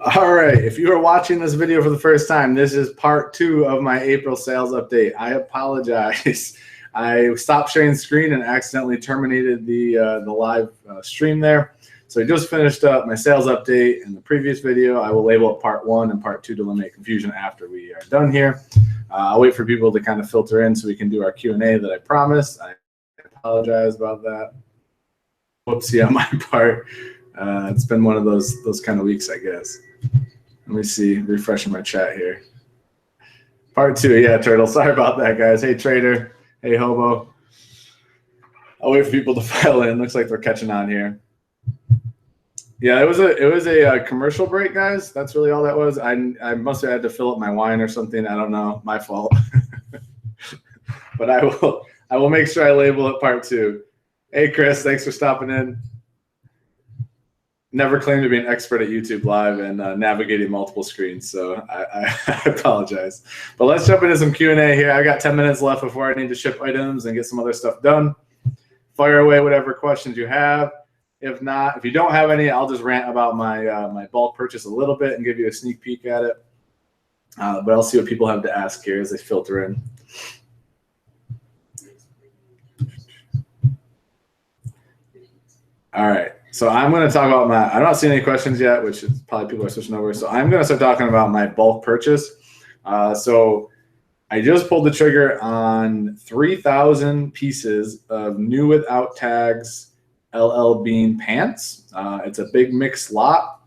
All right, if you are watching this video for the first time, this is part 2 of my April sales update. I apologize. I stopped sharing screen and accidentally terminated the live stream there. So I just finished up my sales update in the previous video. I will label it part 1 and part 2 to eliminate confusion after we are done here. I'll wait for people to kind of filter in so we can do our Q&A that I promised. I apologize about that. Whoopsie on my part. It's been one of those kind of weeks, I guess. Let me see, refreshing my chat here. Part 2, yeah, Turtle. Sorry about that, guys. Hey, Trader. Hey, Hobo. I'll wait for people to file in. Looks like they're catching on here. Yeah, it was a commercial break, guys. That's really all that was. I must have had to fill up my wine or something. I don't know. My fault. But I will make sure I label it part 2. Hey, Chris. Thanks for stopping in. Never claimed to be an expert at YouTube Live and navigating multiple screens, so I apologize. But let's jump into some Q&A here. I got 10 minutes left before I need to ship items and get some other stuff done. Fire away whatever questions you have. If not, if you don't have any, I'll just rant about my my bulk purchase a little bit and give you a sneak peek at it. But I'll see what people have to ask here as they filter in. All right. So I'm going to talk about I'm not seeing any questions yet, which is probably people are switching over. So I'm going to start talking about my bulk purchase. So I just pulled the trigger on 3,000 pieces of new without tags L.L.Bean pants. It's a big mixed lot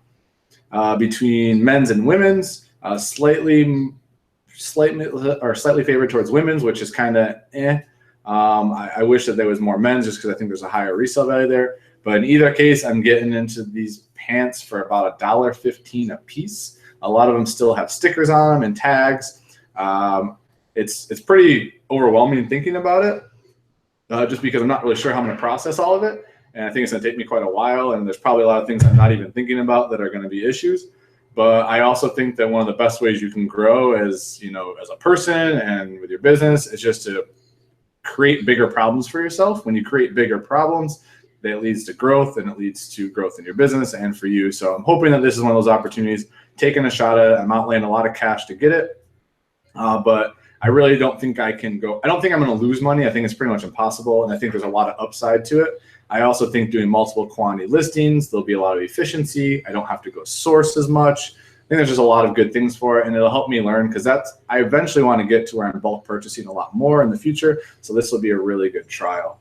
between men's and women's, slightly favored towards women's, which is kind of eh. I wish that there was more men's just because I think there's a higher resale value there. But in either case, I'm getting into these pants for about $1.15 a piece. A lot of them still have stickers on them and tags. It's pretty overwhelming thinking about it, just because I'm not really sure how I'm going to process all of it. And I think it's going to take me quite a while. And there's probably a lot of things I'm not even thinking about that are going to be issues. But I also think that one of the best ways you can grow as a person and with your business is just to create bigger problems for yourself. When you create bigger problems, that leads to growth, and it leads to growth in your business and for you. So I'm hoping that this is one of those opportunities, taking a shot at it. I'm outlaying a lot of cash to get it, but I really don't think I can go. I don't think I'm going to lose money. I think it's pretty much impossible, and I think there's a lot of upside to it. I also think doing multiple quantity listings, there'll be a lot of efficiency. I don't have to go source as much. I think there's just a lot of good things for it, and it'll help me learn because I eventually want to get to where I'm bulk purchasing a lot more in the future. So this will be a really good trial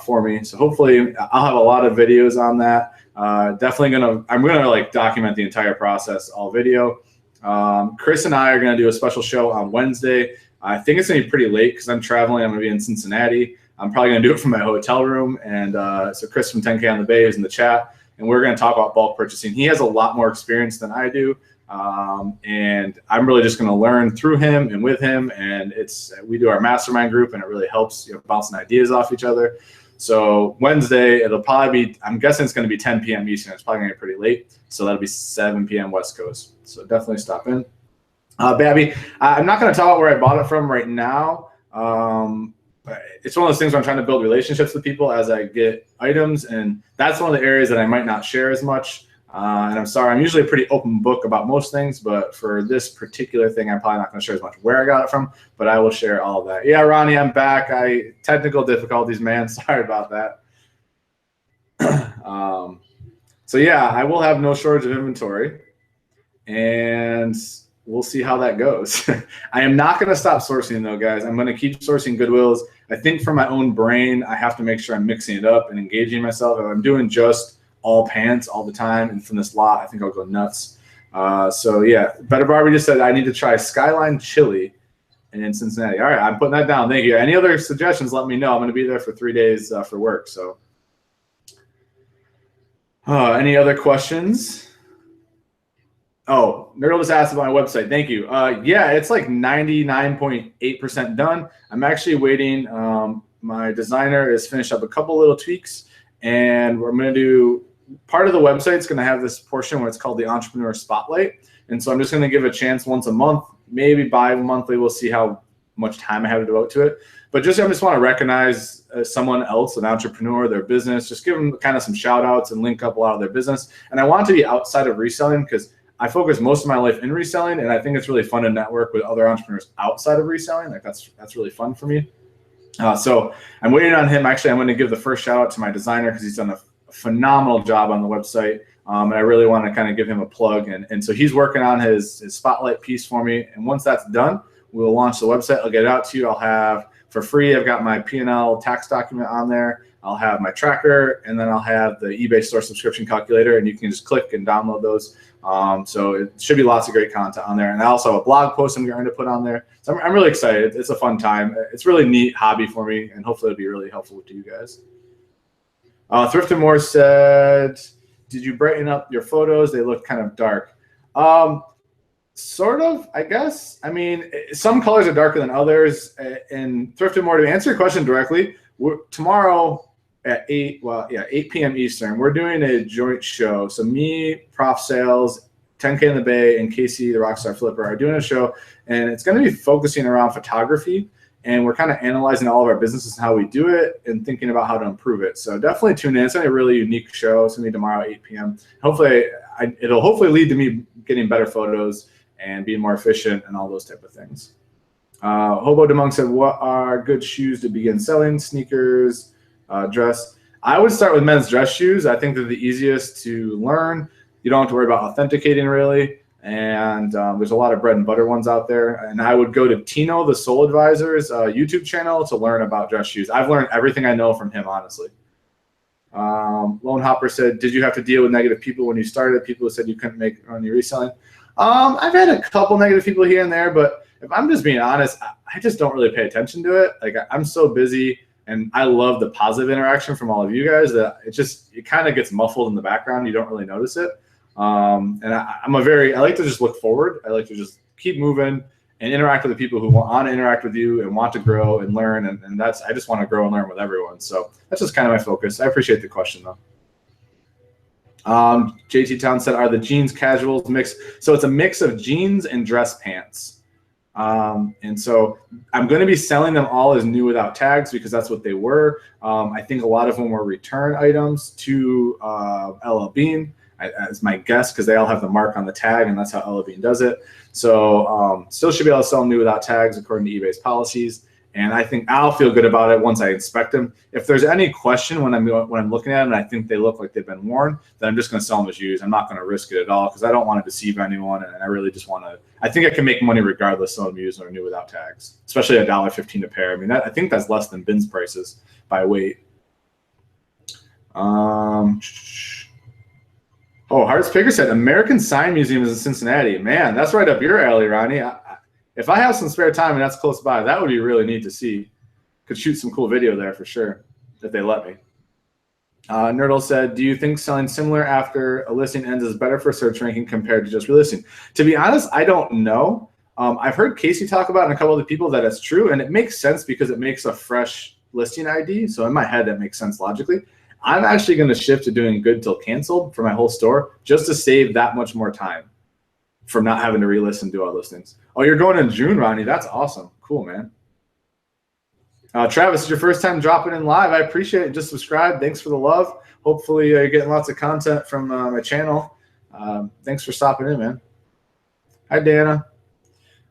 for me. So hopefully I'll have a lot of videos on that. I'm gonna like document the entire process, all video. Chris and I are gonna do a special show on Wednesday. I think it's gonna be pretty late because I'm traveling. I'm gonna be in Cincinnati. I'm probably gonna do it from my hotel room. And so Chris from 10K on the Bay is in the chat, and we're gonna talk about bulk purchasing. He has a lot more experience than I do. And I'm really just going to learn through him and with him. And we do our mastermind group, and it really helps bouncing ideas off each other. So Wednesday, it'll probably be, I'm guessing it's going to be 10 p.m. Eastern. It's probably going to get pretty late. So that'll be 7 p.m. West Coast. So definitely stop in. Babby, I'm not going to tell you where I bought it from right now. It's one of those things where I'm trying to build relationships with people as I get items. And that's one of the areas that I might not share as much. And I'm sorry, I'm usually a pretty open book about most things, but for this particular thing, I'm probably not going to share as much where I got it from, but I will share all of that. Yeah, Ronnie, I'm back. Technical difficulties, man. Sorry about that. So yeah, I will have no shortage of inventory, and we'll see how that goes. I am not going to stop sourcing though, guys. I'm going to keep sourcing Goodwills. I think for my own brain, I have to make sure I'm mixing it up and engaging myself. If I'm doing just all pants all the time and from this lot, I think I'll go nuts. So yeah, Better Barbie just said I need to try Skyline Chili in Cincinnati. All right, I'm putting that down. Thank you. Any other suggestions, let me know. I'm going to be there for 3 days for work. So any other questions? Oh, Nerdle just asked about my website. Thank you. Yeah, it's like 99.8% done. I'm actually waiting. My designer has finished up a couple little tweaks, and we're going to do part of the website is going to have this portion where it's called the Entrepreneur Spotlight. And so I'm just going to give a chance once a month, maybe bi-monthly. We'll see how much time I have to devote to it. But I just want to recognize someone else, an entrepreneur, their business, just give them kind of some shout outs and link up a lot of their business. And I want it to be outside of reselling because I focus most of my life in reselling, and I think it's really fun to network with other entrepreneurs outside of reselling. Like that's really fun for me. So I'm waiting on him. Actually, I'm going to give the first shout out to my designer because he's done a phenomenal job on the website. And I really want to kind of give him a plug. And so he's working on his spotlight piece for me. And once that's done, we'll launch the website. I'll get it out to you. I'll have for free, I've got my P&L tax document on there. I'll have my tracker, and then I'll have the eBay store subscription calculator, and you can just click and download those. So it should be lots of great content on there. And I also have a blog post I'm going to put on there. So I'm really excited. It's a fun time. It's a really neat hobby for me, and hopefully it'll be really helpful to you guys. Thrift and More said, did you brighten up your photos? They look kind of dark. Sort of, I guess. I mean, some colors are darker than others. And Thrift and More, to answer your question directly, tomorrow at 8 p.m. Eastern, we're doing a joint show. So me, Prof Sales, 10K in the Bay, and Casey, the Rockstar Flipper, are doing a show. And it's going to be focusing around photography. And we're kind of analyzing all of our businesses and how we do it and thinking about how to improve it. So definitely tune in. It's going to be a really unique show. It's going to be tomorrow at 8 p.m. Hopefully, it'll hopefully lead to me getting better photos and being more efficient and all those type of things. Hobo DeMonk said, what are good shoes to begin selling? Sneakers, dress. I would start with men's dress shoes. I think they're the easiest to learn. You don't have to worry about authenticating really. And there's a lot of bread and butter ones out there. And I would go to Tino, the Soul Advisor's YouTube channel to learn about dress shoes. I've learned everything I know from him, honestly. Lone Hopper said, did you have to deal with negative people when you started? People who said you couldn't make money reselling? I've had a couple negative people here and there, but if I'm just being honest, I just don't really pay attention to it. Like I'm so busy, and I love the positive interaction from all of you guys that it kind of gets muffled in the background. You don't really notice it. And I like to just look forward. I like to just keep moving and interact with the people who want to interact with you and want to grow and learn. And I just want to grow and learn with everyone. So that's just kind of my focus. I appreciate the question though. JT Town said, are the jeans casuals mixed? So it's a mix of jeans and dress pants. And so I'm going to be selling them all as new without tags because that's what they were. I think a lot of them were return items to L.L.Bean as my guess because they all have the mark on the tag, and that's how L.L.Bean does it. So still should be able to sell them new without tags according to eBay's policies. And I think I'll feel good about it once I inspect them. If there's any question when I'm looking at them and I think they look like they've been worn, then I'm just going to sell them as used. I'm not going to risk it at all because I don't want to deceive anyone, and I really just want to. I think I can make money regardless of them used or new without tags, especially $1.15 a pair. I mean, I think that's less than bins prices by weight. Oh, Hart's Picker said American Sign Museum is in Cincinnati. Man, that's right up your alley, Ronnie. If I have some spare time and that's close by, that would be really neat to see. Could shoot some cool video there for sure, if they let me. Nerdle said, do you think selling similar after a listing ends is better for search ranking compared to just relisting? To be honest, I don't know. I've heard Casey talk about and a couple other people that it's true, and it makes sense because it makes a fresh listing ID. So in my head, that makes sense logically. I'm actually going to shift to doing good till canceled for my whole store just to save that much more time from not having to relist and do all those things. Oh, you're going in June, Ronnie. That's awesome. Cool, man. Travis, it's your first time dropping in live. I appreciate it. Just subscribe. Thanks for the love. Hopefully you're getting lots of content from my channel. Thanks for stopping in, man. Hi, Dana.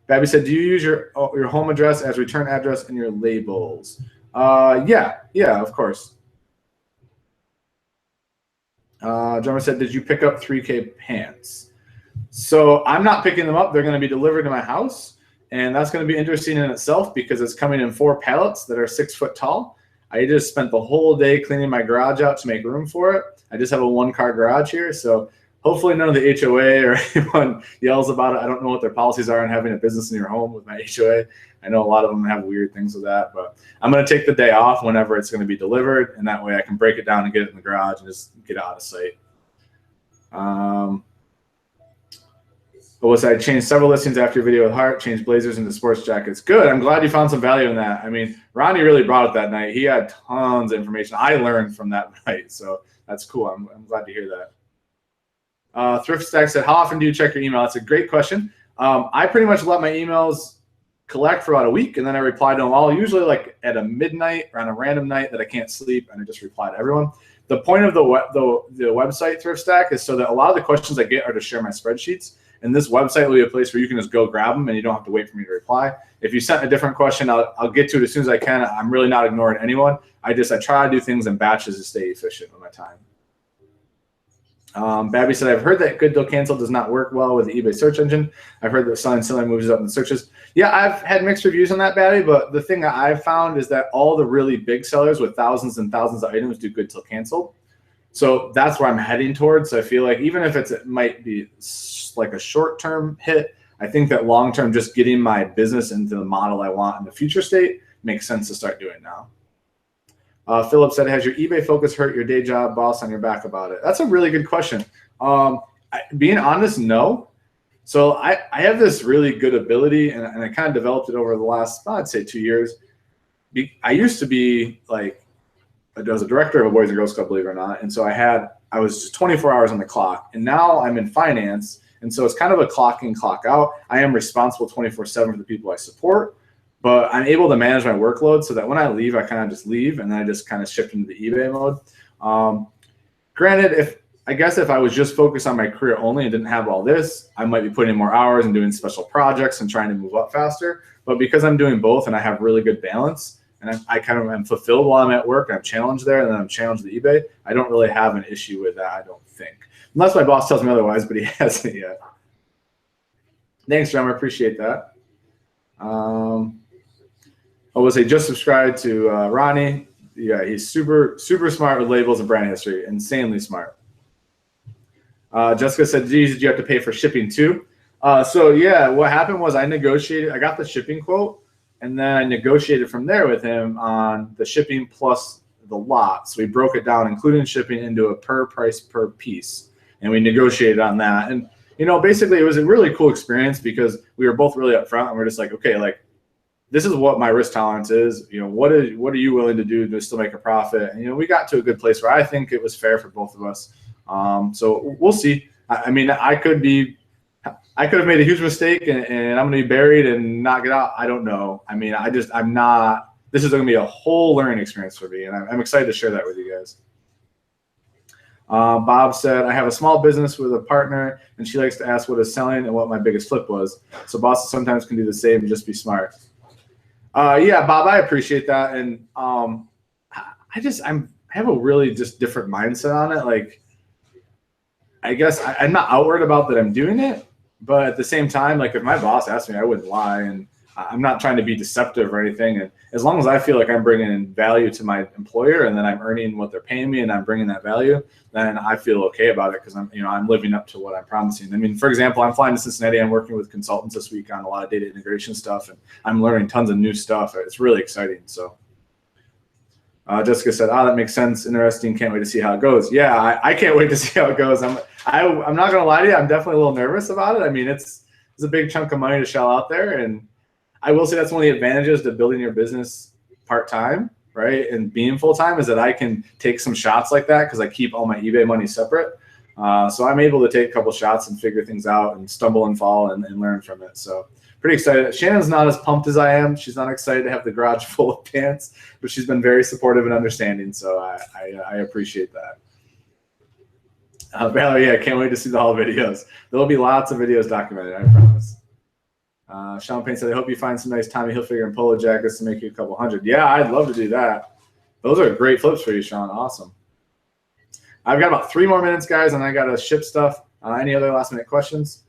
Babby said, do you use your home address as return address in your labels? Yeah, of course. Drummer said, did you pick up 3K pants? So I'm not picking them up. They're going to be delivered to my house. And that's going to be interesting in itself because it's coming in 4 pallets that are 6 foot tall. I just spent the whole day cleaning my garage out to make room for it. I just have a 1-car garage here. So hopefully none of the HOA or anyone yells about it. I don't know what their policies are on having a business in your home with my HOA. I know a lot of them have weird things with that. But I'm going to take the day off whenever it's going to be delivered. And that way I can break it down and get it in the garage and just get it out of sight. I changed several listings after your video with Hart, changed blazers into sports jackets. Good. I'm glad you found some value in that. I mean, Ronnie really brought it that night. He had tons of information. I learned from that night. So that's cool. I'm glad to hear that. Thrift Stack said, how often do you check your email? That's a great question. I pretty much let my emails collect for about a week, and then I reply to them all, usually like at a midnight or on a random night that I can't sleep, and I just reply to everyone. the point of the website Thrift Stack is so that a lot of the questions I get are to share my spreadsheets. And this website will be a place where you can just go grab them and you don't have to wait for me to reply. If you sent a different question, I'll get to it as soon as I can. I'm really not ignoring anyone. I try to do things in batches to stay efficient with my time. Babby said, I've heard that good till cancel does not work well with the eBay search engine. I've heard that selling similar moves up in the searches. Yeah, I've had mixed reviews on that, Babby, but the thing that I've found is that all the really big sellers with thousands and thousands of items do good till cancel. So that's where I'm heading towards. So I feel like even if it might be like a short-term hit, I think that long-term just getting my business into the model I want in the future state makes sense to start doing now. Philip said, has your eBay focus hurt your day job boss on your back about it? That's a really good question. Being honest, no. So I have this really good ability, and I kind of developed it over the last, I'd say 2 years. I used to be like, I was a director of a Boys and Girls Club, believe it or not. And so I was just 24 hours on the clock. And now I'm in finance. And so it's kind of a clock in, clock out. I am responsible 24/7 for the people I support. But I'm able to manage my workload so that when I leave, I kind of just leave, and then I just kind of shift into the eBay mode. Granted, I guess if I was just focused on my career only and didn't have all this, I might be putting in more hours and doing special projects and trying to move up faster. But because I'm doing both and I have really good balance, and I kind of am fulfilled while I'm at work, I'm challenged there, and then I'm challenged at eBay, I don't really have an issue with that, I don't think. Unless my boss tells me otherwise, but he hasn't yet. Thanks, John. I appreciate that. I will say just subscribe to Ronnie. Yeah, he's super smart with labels and brand history. Insanely smart. Jessica said, geez, did you have to pay for shipping too? So yeah, what happened was I got the shipping quote, and then I negotiated from there with him on the shipping plus the lot. So we broke it down, including shipping, into a per price per piece. And we negotiated on that. And, basically it was a really cool experience because we were both really upfront, and we're just like, okay, like, this is what my risk tolerance is. What are you willing to do to still make a profit? And, we got to a good place where I think it was fair for both of us. So we'll see. I mean, I could have made a huge mistake and I'm going to be buried and not get out. I don't know. I mean, this is going to be a whole learning experience for me. And I'm excited to share that with you guys. Bob said, I have a small business with a partner and she likes to ask what is selling and what my biggest flip was. So bosses sometimes can do the same and just be smart. Yeah, Bob, I appreciate that. And I have a really just different mindset on it. Like, I guess I'm not outward about that I'm doing it, but at the same time, like if my boss asked me, I wouldn't lie. And I'm not trying to be deceptive or anything. And as long as I feel like I'm bringing in value to my employer and then I'm earning what they're paying me and I'm bringing that value, then I feel okay about it because I'm living up to what I'm promising. I mean, for example, I'm flying to Cincinnati. I'm working with consultants this week on a lot of data integration stuff, and I'm learning tons of new stuff. It's really exciting. So Jessica said, that makes sense. Interesting. Can't wait to see how it goes. Yeah, I can't wait to see how it goes. I'm not going to lie to you. I'm definitely a little nervous about it. I mean, it's a big chunk of money to shell out there. And I will say that's one of the advantages to building your business part-time, right? And being full-time is that I can take some shots like that because I keep all my eBay money separate. So I'm able to take a couple shots and figure things out and stumble and fall and learn from it. So pretty excited. Shannon's not as pumped as I am. She's not excited to have the garage full of pants, but she's been very supportive and understanding. So I appreciate that. Valerie, yeah, can't wait to see the haul videos. There'll be lots of videos documented, I promise. Sean Payne said, I hope you find some nice Tommy Hilfiger and polo jackets to make you a couple hundred. Yeah, I'd love to do that. Those are great flips for you, Sean. Awesome. I've got about 3 more minutes, guys, and I got to ship stuff. Any other last-minute questions?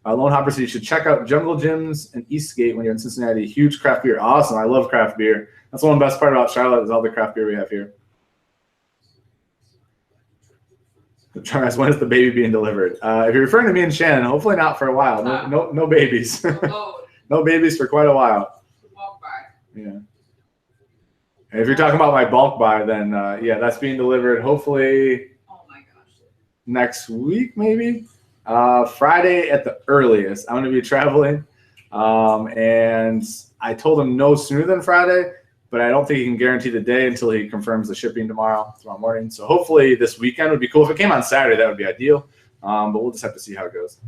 Lone Hopper said you should check out Jungle Gyms and Eastgate when you're in Cincinnati. Huge craft beer. Awesome. I love craft beer. That's one of the best part about Charlotte is all the craft beer we have here. Charles, when is the baby being delivered? If you're referring to me and Shannon, hopefully not for a while. No babies. No babies for quite a while. Bulk buy. Yeah. And if you're talking about my bulk buy, then yeah, that's being delivered hopefully next week, maybe. Friday at the earliest. I'm going to be traveling. And I told him no sooner than Friday, but I don't think he can guarantee the day until he confirms the shipping tomorrow morning. So hopefully this weekend would be cool. If it came on Saturday, that would be ideal. But we'll just have to see how it goes.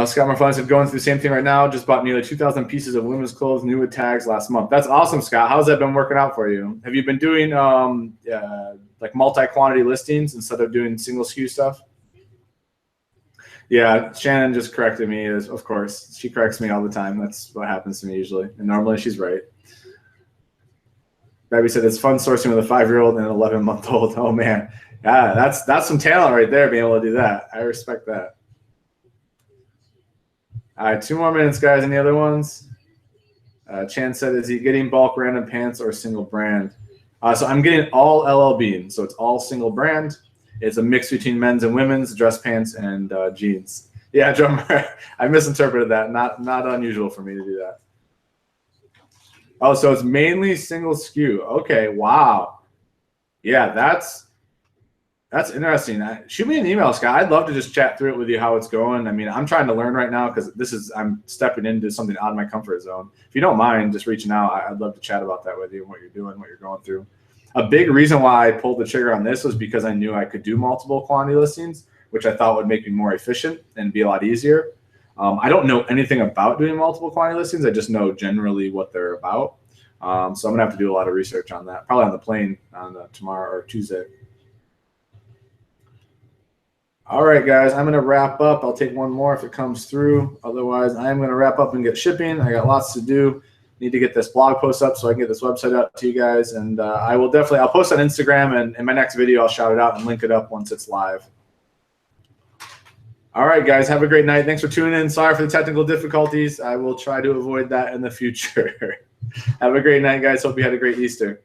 Scott Marfan said, going through the same thing right now. Just bought nearly 2,000 pieces of women's clothes, new with tags last month. That's awesome, Scott. How's that been working out for you? Have you been doing like multi-quantity listings instead of doing single SKU stuff? Yeah, Shannon just corrected me, of course. She corrects me all the time. That's what happens to me usually. And normally she's right. Babby said, it's fun sourcing with a 5-year-old and an 11-month-old. Oh, man. Yeah, that's some talent right there, being able to do that. I respect that. All right, 2 more minutes, guys. Any other ones? Chan said, is he getting bulk random pants or single brand? So I'm getting all L.L.Bean. So it's all single brand. It's a mix between men's and women's, dress pants and jeans. Yeah, drummer. I misinterpreted that. Not unusual for me to do that. Oh, so it's mainly single SKU. Okay, wow. Yeah, that's interesting. Shoot me an email, Scott. I'd love to just chat through it with you, how it's going. I mean, I'm trying to learn right now because I'm stepping into something out of my comfort zone. If you don't mind just reaching out, I'd love to chat about that with you and what you're doing, what you're going through. A big reason why I pulled the trigger on this was because I knew I could do multiple quantity listings, which I thought would make me more efficient and be a lot easier. I don't know anything about doing multiple quantity listings. I just know generally what they're about. So I'm going to have to do a lot of research on that, probably on the plane on tomorrow or Tuesday. All right, guys, I'm going to wrap up. I'll take one more if it comes through. Otherwise, I'm going to wrap up and get shipping. I got lots to do. Need to get this blog post up so I can get this website out to you guys. And I'll post on Instagram, and in my next video, I'll shout it out and link it up once it's live. All right, guys, have a great night. Thanks for tuning in. Sorry for the technical difficulties. I will try to avoid that in the future. Have a great night, guys. Hope you had a great Easter.